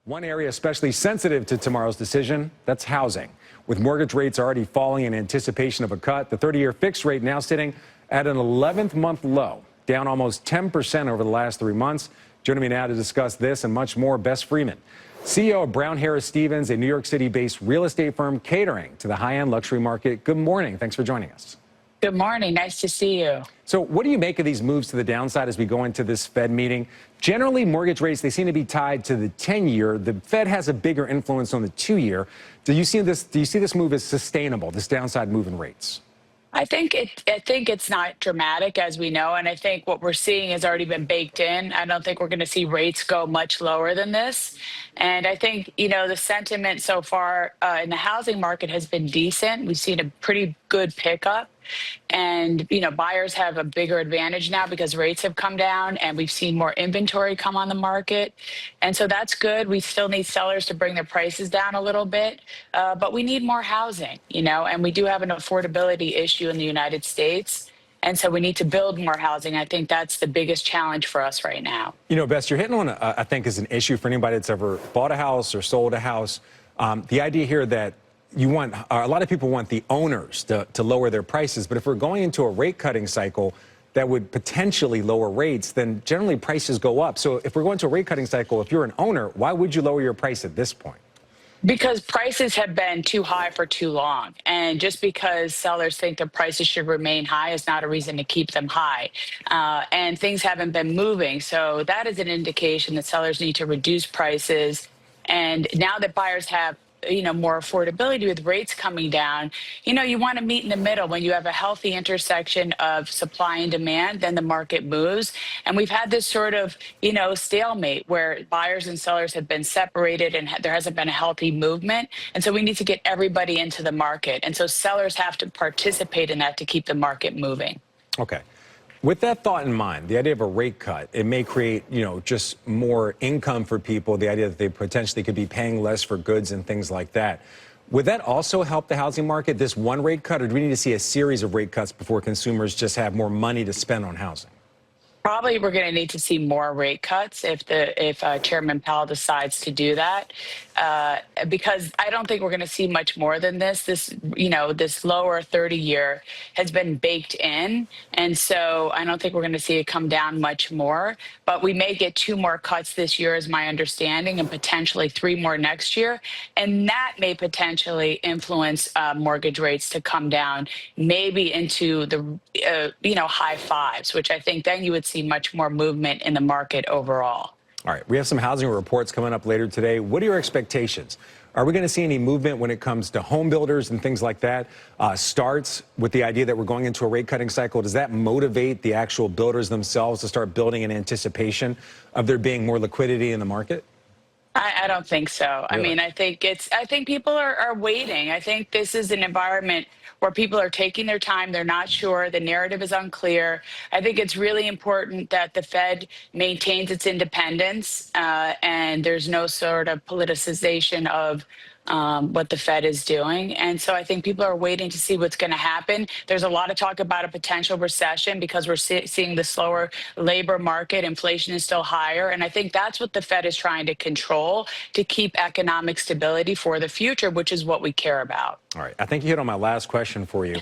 One area especially sensitive to tomorrow's decision, that's housing. With mortgage rates already falling in anticipation of a cut, the 30-year fixed rate now sitting at an 11th-month low, down almost 10% over the last 3 months. Joining me now to discuss this and much more, Bess Freedman, CEO of Brown Harris Stevens, a New York City-based real estate firm catering to the high-end luxury market. Good morning. Thanks for joining us. Good morning. Nice to see you. So what do you make of these moves to the downside as we go into this Fed meeting? Generally, mortgage rates, they seem to be tied to the 10-year. The Fed has a bigger influence on the 2-year. Do you see this move as sustainable, this downside move in rates? I think it's not dramatic, as we know, and I think what we're seeing has already been baked in. I don't think we're going to see rates go much lower than this. And I think, the sentiment so far in the housing market has been decent. We've seen a pretty good pickup. And, buyers have a bigger advantage now because rates have come down and we've seen more inventory come on the market. And so that's good. We still need sellers to bring their prices down a little bit, but we need more housing, and we do have an affordability issue in the United States. And so we need to build more housing. I think that's the biggest challenge for us right now. Bess, you're hitting on, I think, is an issue for anybody that's ever bought a house or sold a house. The idea here that a lot of people want the owners to lower their prices. But if we're going into a rate cutting cycle that would potentially lower rates, then generally prices go up. So if we're going to a rate cutting cycle, if you're an owner, why would you lower your price at this point? Because prices have been too high for too long. And just because sellers think their prices should remain high is not a reason to keep them high. And things haven't been moving. So that is an indication that sellers need to reduce prices. And now that buyers have more affordability with rates coming down, you want to meet in the middle. When you have a healthy intersection of supply and demand, then the market moves. And we've had this sort of, stalemate where buyers and sellers have been separated and there hasn't been a healthy movement. And so we need to get everybody into the market. And so sellers have to participate in that to keep the market moving. Okay. With that thought in mind, the idea of a rate cut, it may create, just more income for people, the idea that they potentially could be paying less for goods and things like that. Would that also help the housing market, this one rate cut, or do we need to see a series of rate cuts before consumers just have more money to spend on housing? Probably we're going to need to see more rate cuts if Chairman Powell decides to do that, because I don't think we're going to see much more than this. This lower 30-year has been baked in, and so I don't think we're going to see it come down much more. But we may get 2 more cuts this year, is my understanding, and potentially 3 more next year, and that may potentially influence mortgage rates to come down, maybe into the high 5s, which I think then you would see much more movement in the market overall. All right, we have some housing reports coming up later today. What are your expectations? Are we going to see any movement when it comes to home builders and things like that? Starts with the idea that we're going into a rate cutting cycle. Does that motivate the actual builders themselves to start building in anticipation of there being more liquidity in the market? I don't think so. Really? I mean, I think people are waiting. I think this is an environment where people are taking their time. They're not sure. The narrative is unclear. I think it's really important that the Fed maintains its independence and there's no sort of politicization of what the Fed is doing. And so I think people are waiting to see what's going to happen. There's a lot of talk about a potential recession because we're seeing the slower labor market. Inflation is still higher. And I think that's what the Fed is trying to control to keep economic stability for the future, which is what we care about. All right. I think you hit on my last question for you.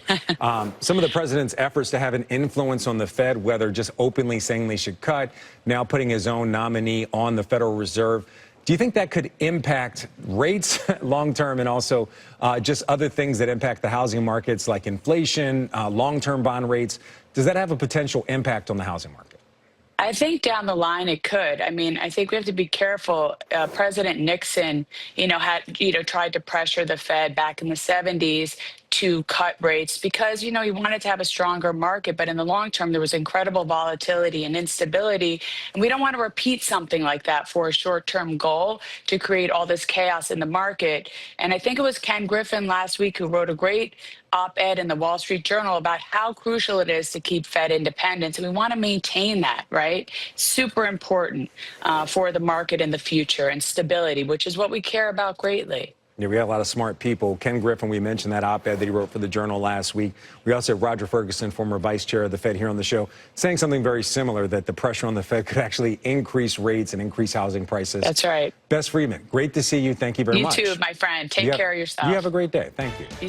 Some of the president's efforts to have an influence on the Fed, whether just openly saying they should cut, now putting his own nominee on the Federal Reserve. Do you think that could impact rates long-term and also just other things that impact the housing markets like inflation, long-term bond rates? Does that have a potential impact on the housing market? I think down the line it could. I mean, I think we have to be careful. President Nixon, had tried to pressure the Fed back in the 70s to cut rates because, he wanted to have a stronger market. But in the long term, there was incredible volatility and instability. And we don't want to repeat something like that for a short-term goal to create all this chaos in the market. And I think it was Ken Griffin last week who wrote a great op-ed in the Wall Street Journal about how crucial it is to keep Fed independence. And we want to maintain that, right? Super important for the market in the future and stability, which is what we care about greatly. Yeah, we got a lot of smart people. Ken Griffin, we mentioned that op-ed that he wrote for the Journal last week. We also have Roger Ferguson, former vice chair of the Fed, here on the show, saying something very similar, that the pressure on the Fed could actually increase rates and increase housing prices. That's right. Bess Freedman, great to see you. Thank you very much. You too, my friend. Take care of yourself. You have a great day. Thank you.